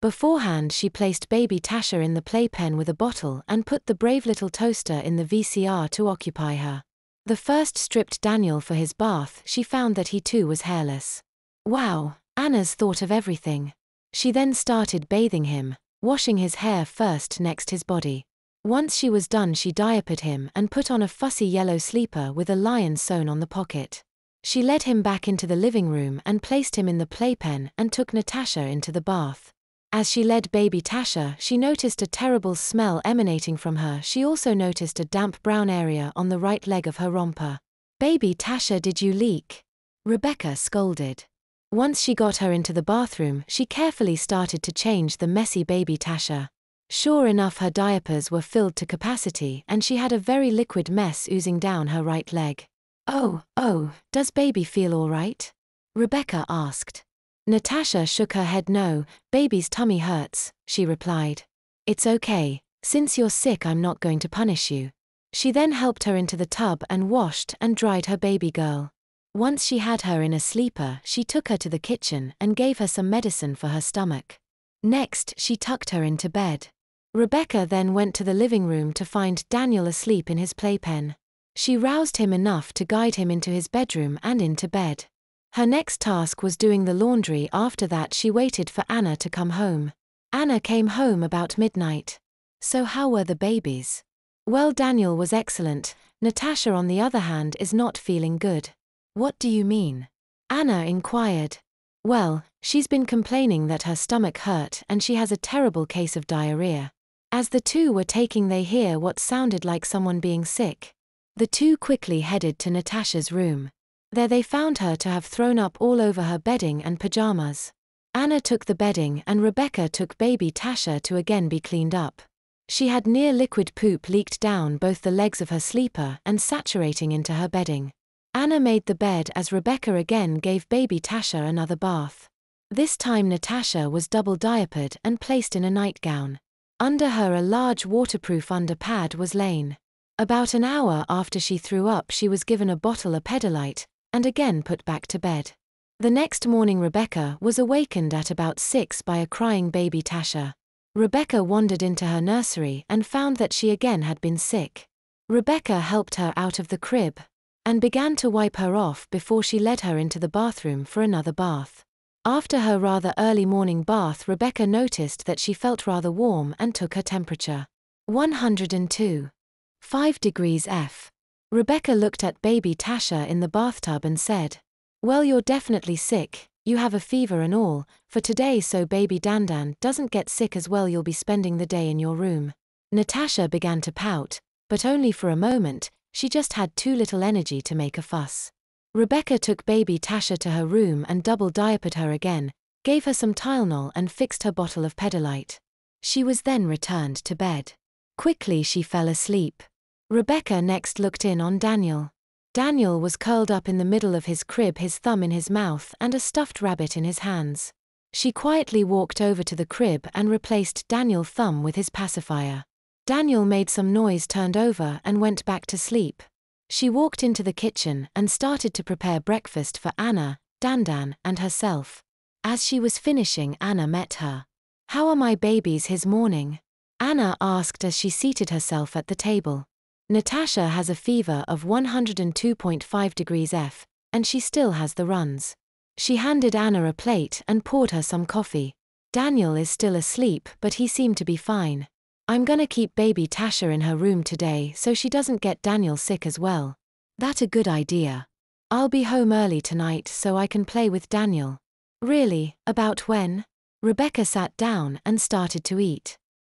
Beforehand she placed baby Tasha in the playpen with a bottle and put the brave little toaster in the VCR to occupy her. The first stripped Daniel for his bath, she found that he too was hairless. Wow, Anna's thought of everything. She then started bathing him, washing his hair first next his body. Once she was done she diapered him and put on a fussy yellow sleeper with a lion sewn on the pocket. She led him back into the living room and placed him in the playpen and took Natasha into the bath. As she led baby Tasha, she noticed a terrible smell emanating from her. She also noticed a damp brown area on the right leg of her romper. "Baby Tasha, did you leak?" Rebecca scolded. Once she got her into the bathroom, she carefully started to change the messy baby Tasha. Sure enough, her diapers were filled to capacity and she had a very liquid mess oozing down her right leg. Oh, does baby feel all right?" Rebecca asked. Natasha shook her head. "No, baby's tummy hurts," she replied. "It's okay. Since you're sick, I'm not going to punish you." She then helped her into the tub and washed and dried her baby girl. Once she had her in a sleeper, she took her to the kitchen and gave her some medicine for her stomach. Next, she tucked her into bed. Rebecca then went to the living room to find Daniel asleep in his playpen. She roused him enough to guide him into his bedroom and into bed. Her next task was doing the laundry. After that she waited for Anna to come home. Anna came home about midnight. "So how were the babies?" "Well, Daniel was excellent. Natasha on the other hand is not feeling good." "What do you mean?" Anna inquired. "Well, she's been complaining that her stomach hurt and she has a terrible case of diarrhea." As the two were taking they hear what sounded like someone being sick. The two quickly headed to Natasha's room. There they found her to have thrown up all over her bedding and pajamas. Anna took the bedding and Rebecca took baby Tasha to again be cleaned up. She had near liquid poop leaked down both the legs of her sleeper and saturating into her bedding. Anna made the bed as Rebecca again gave baby Tasha another bath. This time Natasha was double diapered and placed in a nightgown. Under her a large waterproof under-pad was lain. About an hour after she threw up she was given a bottle of Pedialyte and again put back to bed. The next morning Rebecca was awakened at about 6 by a crying baby Tasha. Rebecca wandered into her nursery and found that she again had been sick. Rebecca helped her out of the crib and began to wipe her off before she led her into the bathroom for another bath. After her rather early morning bath, Rebecca noticed that she felt rather warm and took her temperature. 102.5 degrees F. Rebecca looked at baby Tasha in the bathtub and said, "Well, you're definitely sick, you have a fever and all, for today, so baby Dandan doesn't get sick as well, you'll be spending the day in your room." Natasha began to pout, but only for a moment. She just had too little energy to make a fuss. Rebecca took baby Tasha to her room and double diapered her again, gave her some Tylenol and fixed her bottle of Pedialyte. She was then returned to bed. Quickly she fell asleep. Rebecca next looked in on Daniel. Daniel was curled up in the middle of his crib, his thumb in his mouth and a stuffed rabbit in his hands. She quietly walked over to the crib and replaced Daniel's thumb with his pacifier. Daniel made some noise, turned over and went back to sleep. She walked into the kitchen and started to prepare breakfast for Anna, Dandan and herself. As she was finishing, Anna met her. "How are my babies his morning?" Anna asked as she seated herself at the table. "Natasha has a fever of 102.5 degrees F, and she still has the runs." She handed Anna a plate and poured her some coffee. "Daniel is still asleep, but he seemed to be fine. I'm gonna keep baby Tasha in her room today so she doesn't get Daniel sick as well." "That's a good idea. I'll be home early tonight so I can play with Daniel." "Really, about when?" Rebecca sat down and started to eat.